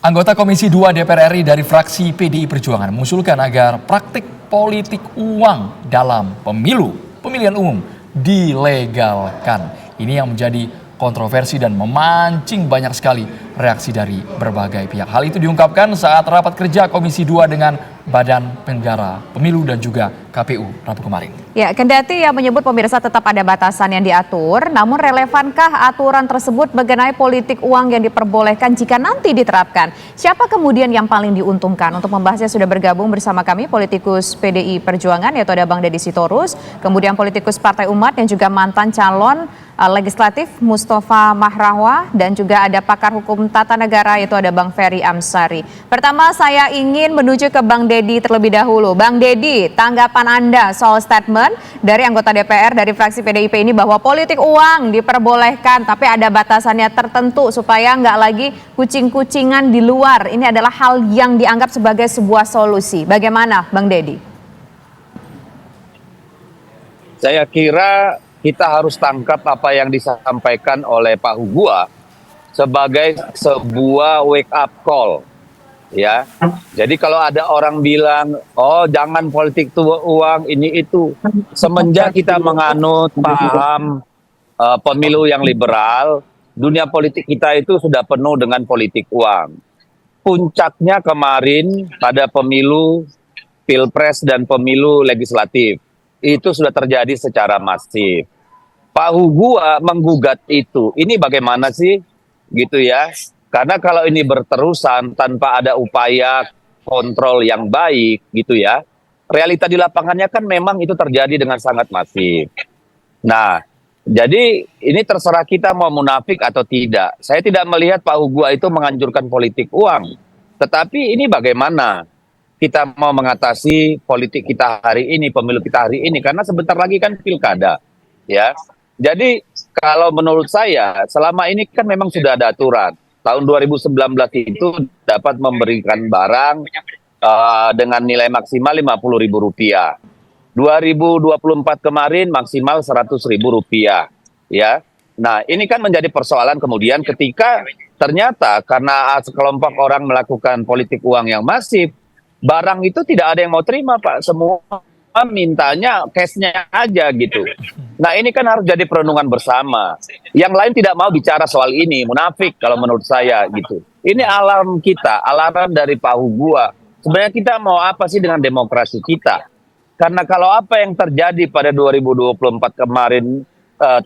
Anggota Komisi 2 DPR RI dari fraksi PDI Perjuangan mengusulkan agar praktik politik uang dalam pemilihan umum dilegalkan. Ini yang menjadi kontroversi dan memancing banyak sekali reaksi dari berbagai pihak. Hal itu diungkapkan saat rapat kerja Komisi 2 dengan Badan Penyelenggara Pemilu dan juga KPU Rabu kemarin. Ya, kendati yang menyebut pemirsa tetap ada batasan yang diatur, namun relevankah aturan tersebut mengenai politik uang yang diperbolehkan jika nanti diterapkan? Siapa kemudian yang paling diuntungkan? Untuk membahasnya sudah bergabung bersama kami politikus PDI Perjuangan yaitu ada Bang Deddy Sitorus, kemudian politikus Partai Umat yang juga mantan calon legislatif Mustafa Mahrawah, dan juga ada pakar hukum tata negara yaitu ada Bang Ferry Amsari. Pertama saya ingin menuju ke Bang Deddy terlebih dahulu. Bang Deddy, tanggapan Anda soal statement dari anggota DPR dari fraksi PDIP ini bahwa politik uang diperbolehkan tapi ada batasannya tertentu supaya nggak lagi kucing-kucingan di luar. Ini adalah hal yang dianggap sebagai sebuah solusi. Bagaimana Bang Deddy? Saya kira kita harus tangkap apa yang disampaikan oleh Pak Hugua sebagai sebuah wake up call, ya. Jadi kalau ada orang bilang, oh jangan politik itu uang ini itu, semenjak kita menganut paham pemilu yang liberal, dunia politik kita itu sudah penuh dengan politik uang. Puncaknya kemarin pada pemilu Pilpres dan pemilu legislatif. Itu sudah terjadi secara masif. Pak Hugua menggugat itu. Ini bagaimana sih? Gitu ya. Karena kalau ini berterusan tanpa ada upaya kontrol yang baik gitu ya. Realita di lapangannya kan memang itu terjadi dengan sangat masif. Nah, jadi ini terserah kita mau munafik atau tidak. Saya tidak melihat Pak Hugua itu menganjurkan politik uang. Tetapi ini bagaimana kita mau mengatasi politik kita hari ini, pemilu kita hari ini, karena sebentar lagi kan pilkada, ya. Jadi kalau menurut saya selama ini kan memang sudah ada aturan. Tahun 2019 itu dapat memberikan barang dengan nilai maksimal Rp50.000. 2024 kemarin maksimal Rp100.000, ya. Nah, ini kan menjadi persoalan kemudian ketika ternyata karena sekelompok orang melakukan politik uang yang masif, barang itu tidak ada yang mau terima, Pak. Semua mintanya cashnya aja gitu. Nah, ini kan harus jadi perenungan bersama. Yang lain tidak mau bicara soal ini, munafik kalau menurut saya gitu. Ini alarm kita, alarm dari Pak Hugua. Sebenarnya kita mau apa sih dengan demokrasi kita? Karena kalau apa yang terjadi pada 2024 kemarin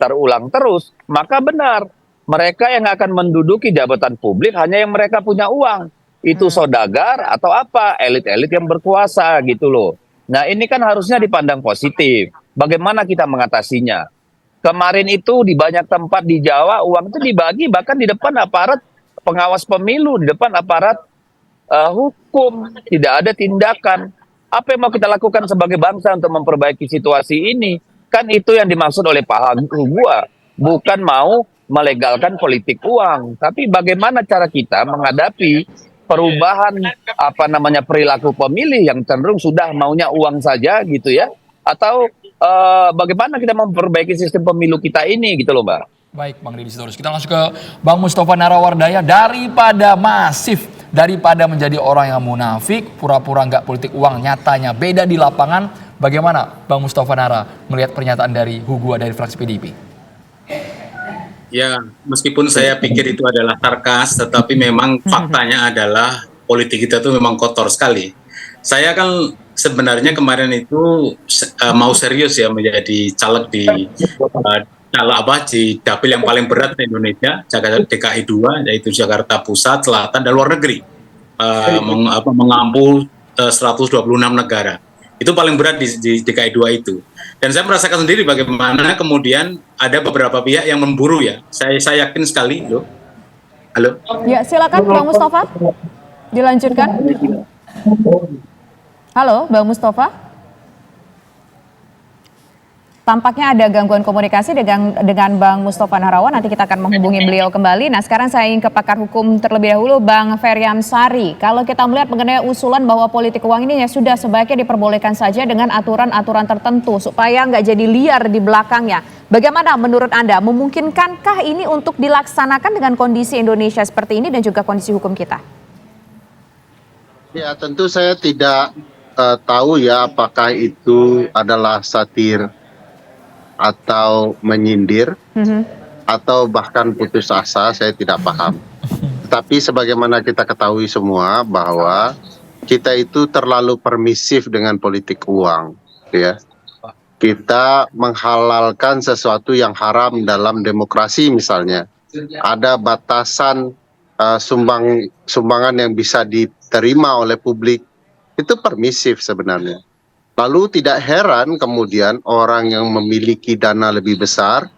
terulang terus, maka benar mereka yang akan menduduki jabatan publik hanya yang mereka punya uang. Itu saudagar atau apa, elit-elit yang berkuasa gitu loh. Nah, ini kan harusnya dipandang positif. Bagaimana kita mengatasinya? Kemarin itu di banyak tempat di Jawa uang itu dibagi bahkan di depan aparat pengawas pemilu, di depan aparat hukum. Tidak ada tindakan. Apa yang mau kita lakukan sebagai bangsa untuk memperbaiki situasi ini? Kan itu yang dimaksud oleh Pak Hugua. Bukan mau melegalkan politik uang. Tapi bagaimana cara kita menghadapi perubahan perilaku pemilih yang cenderung sudah maunya uang saja gitu ya, atau bagaimana kita memperbaiki sistem pemilu kita ini gitu loh, Mbak. Baik, Bang Deddy Sitorus, kita langsung ke Bang Mustafa Narawardaya. Daripada menjadi orang yang munafik, pura-pura nggak politik uang, nyatanya beda di lapangan. Bagaimana Bang Mustafa Nara melihat pernyataan dari Hugua dari fraksi PDIP? Ya, meskipun saya pikir itu adalah sarkas, tetapi memang faktanya adalah politik kita itu memang kotor sekali. Saya kan sebenarnya kemarin itu mau serius ya menjadi caleg di di dapil yang paling berat di Indonesia, DKI 2, yaitu Jakarta Pusat, Selatan, dan luar negeri, mengampu 126 negara. Itu paling berat di DKI 2 itu. Dan saya merasakan sendiri bagaimana kemudian ada beberapa pihak yang memburu ya. Saya yakin sekali loh. Halo? Ya, silakan Bang Mustafa. Dilanjutkan. Halo, Bang Mustafa. Tampaknya ada gangguan komunikasi dengan Bang Mustafa Nahrawan. Nanti kita akan menghubungi beliau kembali. Nah, sekarang saya ingin ke pakar hukum terlebih dahulu, Bang Ferry Amsari. Kalau kita melihat mengenai usulan bahwa politik uang ini ya sudah sebaiknya diperbolehkan saja dengan aturan-aturan tertentu supaya nggak jadi liar di belakangnya. Bagaimana menurut Anda? Memungkinkankah ini untuk dilaksanakan dengan kondisi Indonesia seperti ini dan juga kondisi hukum kita? Ya, tentu saya tidak tahu ya apakah itu adalah satir atau menyindir atau bahkan putus asa, saya tidak paham. Tetapi sebagaimana kita ketahui semua bahwa kita itu terlalu permisif dengan politik uang, ya. Kita menghalalkan sesuatu yang haram dalam demokrasi misalnya. Ada batasan sumbangan yang bisa diterima oleh publik, itu permisif sebenarnya. Lalu tidak heran kemudian orang yang memiliki dana lebih besar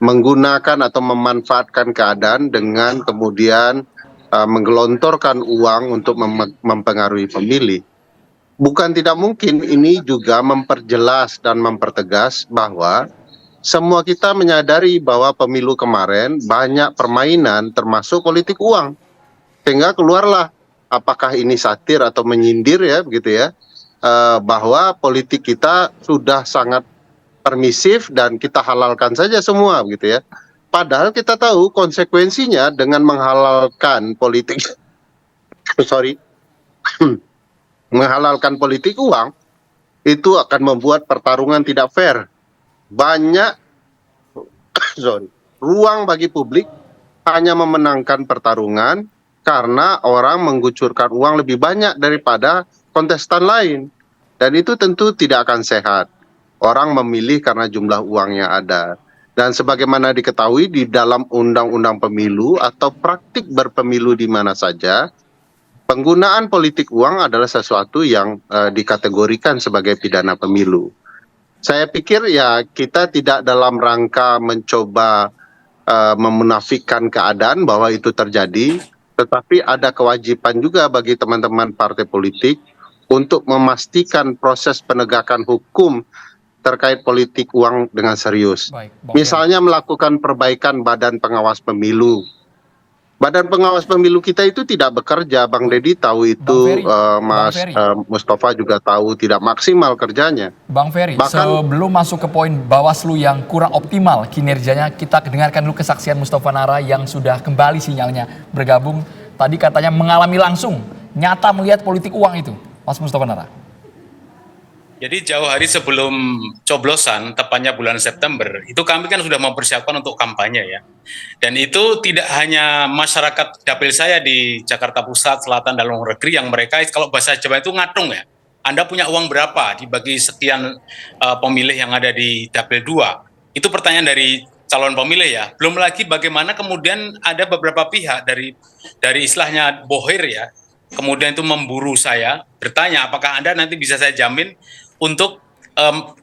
menggunakan atau memanfaatkan keadaan dengan kemudian menggelontorkan uang untuk mempengaruhi pemilih. Bukan tidak mungkin ini juga memperjelas dan mempertegas bahwa semua kita menyadari bahwa pemilu kemarin banyak permainan termasuk politik uang. Sehingga keluarlah apakah ini satir atau menyindir ya begitu ya, bahwa politik kita sudah sangat permisif dan kita halalkan saja semua gitu ya. Padahal kita tahu konsekuensinya dengan menghalalkan politik menghalalkan politik uang itu akan membuat pertarungan tidak fair. Banyak ruang bagi publik hanya memenangkan pertarungan karena orang mengucurkan uang lebih banyak daripada kontestan lain. Dan itu tentu tidak akan sehat. Orang memilih karena jumlah uang yang ada. Dan sebagaimana diketahui di dalam undang-undang pemilu atau praktik berpemilu di mana saja, penggunaan politik uang adalah sesuatu yang dikategorikan sebagai pidana pemilu. Saya pikir ya kita tidak dalam rangka mencoba memunafikkan keadaan bahwa itu terjadi, tetapi ada kewajiban juga bagi teman-teman partai politik untuk memastikan proses penegakan hukum terkait politik uang dengan serius. Baik, Bang Misalnya melakukan perbaikan badan pengawas pemilu. Badan pengawas pemilu kita itu tidak bekerja, Bang Deddy tahu itu, Mas Mustafa juga tahu tidak maksimal kerjanya. Bang Ferry, Bahkan sebelum masuk ke poin Bawaslu yang kurang optimal kinerjanya, kita dengarkan dulu kesaksian Mustafa Nara yang sudah kembali sinyalnya bergabung. Tadi katanya mengalami langsung, nyata melihat politik uang itu, Mas Mustafa Nara. Jadi jauh hari sebelum coblosan, tepatnya bulan September, itu kami kan sudah mempersiapkan untuk kampanye ya. Dan itu tidak hanya masyarakat dapil saya di Jakarta Pusat, Selatan, dan luar negeri yang mereka kalau bahasa Jawa itu ngatung ya. Anda punya uang berapa dibagi sekian pemilih yang ada di dapil 2? Itu pertanyaan dari calon pemilih ya. Belum lagi bagaimana kemudian ada beberapa pihak dari istilahnya bohir ya. Kemudian itu memburu saya, bertanya apakah Anda nanti bisa saya jamin untuk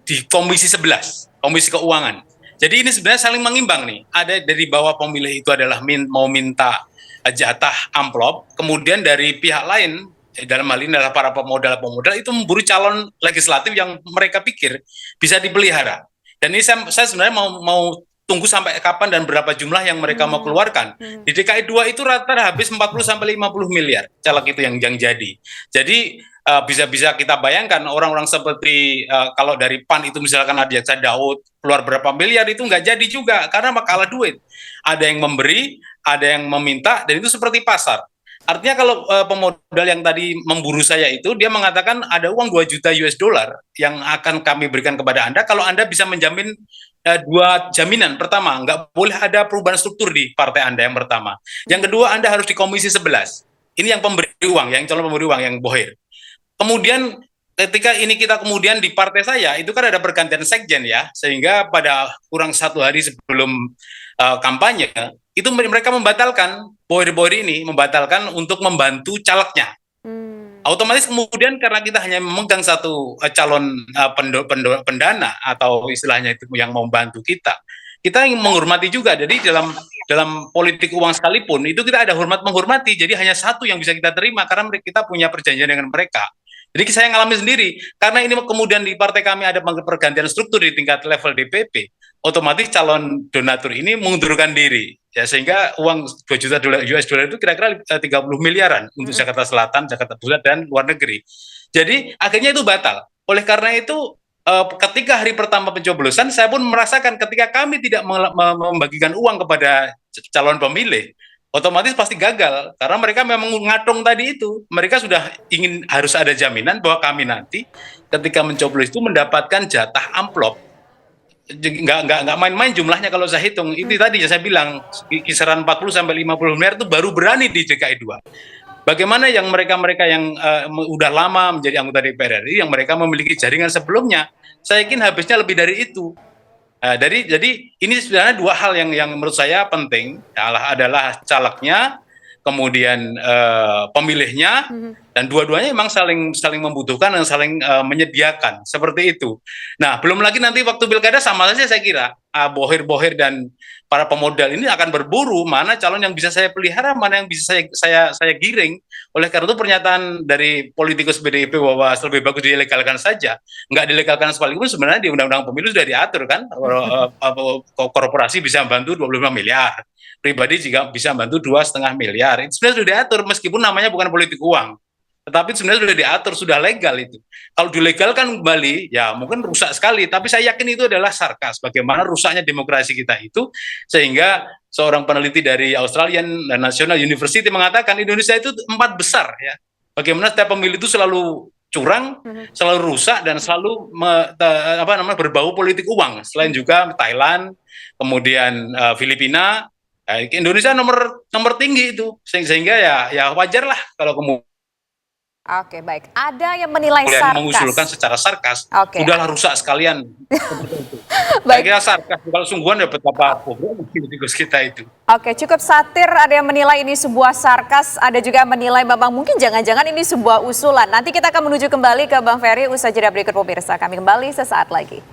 di Komisi 11, Komisi Keuangan. Jadi ini sebenarnya saling mengimbang nih. Ada dari bawah pemilih itu adalah mau minta jatah amplop, kemudian dari pihak lain, dalam hal ini adalah para pemodal-pemodal itu memburu calon legislatif yang mereka pikir bisa dipelihara. Dan ini saya sebenarnya mau tunggu sampai kapan dan berapa jumlah yang mereka mau keluarkan. Di DKI 2 itu rata-rata habis 40 sampai 50 miliar caleg itu yang jadi. Jadi bisa kita bayangkan orang-orang seperti kalau dari PAN itu misalkan Adiaksa Daud keluar berapa miliar itu nggak jadi juga karena kalah duit. Ada yang memberi, ada yang meminta, dan itu seperti pasar. Artinya kalau pemodal yang tadi memburu saya itu, dia mengatakan ada uang 2 juta US dollar yang akan kami berikan kepada Anda kalau Anda bisa menjamin 2 jaminan. Pertama, nggak boleh ada perubahan struktur di partai Anda yang pertama. Yang kedua, Anda harus di Komisi 11. Ini yang pemberi uang, yang calon pemberi uang, yang bohir. Kemudian ketika ini kita kemudian di partai saya, itu kan ada pergantian sekjen ya, sehingga pada kurang 1 hari sebelum kampanye, itu mereka membatalkan, bohir-bohir ini membatalkan untuk membantu calegnya. Otomatis kemudian karena kita hanya memegang satu calon pendana atau istilahnya itu yang membantu kita ingin menghormati juga. Jadi dalam politik uang sekalipun itu kita ada hormat menghormati. Jadi hanya satu yang bisa kita terima karena kita punya perjanjian dengan mereka. Jadi saya ngalami sendiri karena ini kemudian di partai kami ada pergantian struktur di tingkat level DPP. Otomatis calon donatur ini mengundurkan diri ya, sehingga uang 2 juta US dollar itu kira-kira 30 miliaran untuk Jakarta Selatan, Jakarta Pusat, dan luar negeri. Jadi akhirnya itu batal. Oleh karena itu ketika hari pertama pencoblosan saya pun merasakan ketika kami tidak membagikan uang kepada calon pemilih, otomatis pasti gagal karena mereka memang ngatung tadi itu. Mereka sudah ingin harus ada jaminan bahwa kami nanti ketika mencoblos itu mendapatkan jatah amplop. Nggak main-main jumlahnya kalau saya hitung. Itu tadi saya bilang kisaran 40 sampai 50 miliar itu baru berani di DKI 2. Bagaimana yang mereka-mereka yang udah lama menjadi anggota DPR RI yang mereka memiliki jaringan sebelumnya, saya yakin habisnya lebih dari itu. Jadi ini sebenarnya dua hal yang menurut saya penting adalah calegnya, kemudian pemilihnya, dan dua-duanya memang saling membutuhkan dan saling menyediakan seperti itu. Nah, belum lagi nanti waktu pilkada sama saja saya kira bohir-bohir dan para pemodal ini akan berburu mana calon yang bisa saya pelihara, mana yang bisa saya giring. Oleh karena itu pernyataan dari politikus PDIP bahwa lebih bagus dilegalkan saja, nggak dilegalkan sekalipun sebenarnya di Undang-Undang Pemilu sudah diatur kan, korporasi bisa membantu 25 miliar, pribadi juga bisa membantu 2,5 miliar. Itu sebenarnya sudah diatur meskipun namanya bukan politik uang. Tetapi sebenarnya sudah diatur, sudah legal itu. Kalau dilegalkan kembali, ya mungkin rusak sekali. Tapi saya yakin itu adalah sarkas. Bagaimana rusaknya demokrasi kita itu, sehingga seorang peneliti dari Australian National University mengatakan Indonesia itu 4 besar ya. Bagaimana setiap pemilu itu selalu curang, selalu rusak dan selalu berbau politik uang. Selain juga Thailand, kemudian Filipina, Indonesia nomor tinggi itu. Sehingga ya wajar lah kalau kemudian Oke, baik. Ada yang menilai kemudian sarkas. mengusulkan secara sarkas, Oke. sudahlah rusak sekalian. Saya Baik. kira sarkas, kalau sungguhan ya betapa bobrok politikus kita itu. Oke, cukup satir. Ada yang menilai ini sebuah sarkas, ada juga yang menilai Bambang mungkin jangan-jangan ini sebuah usulan. Nanti kita akan menuju kembali ke Bang Ferry usaha jeda berikut pemirsa. Kami kembali sesaat lagi.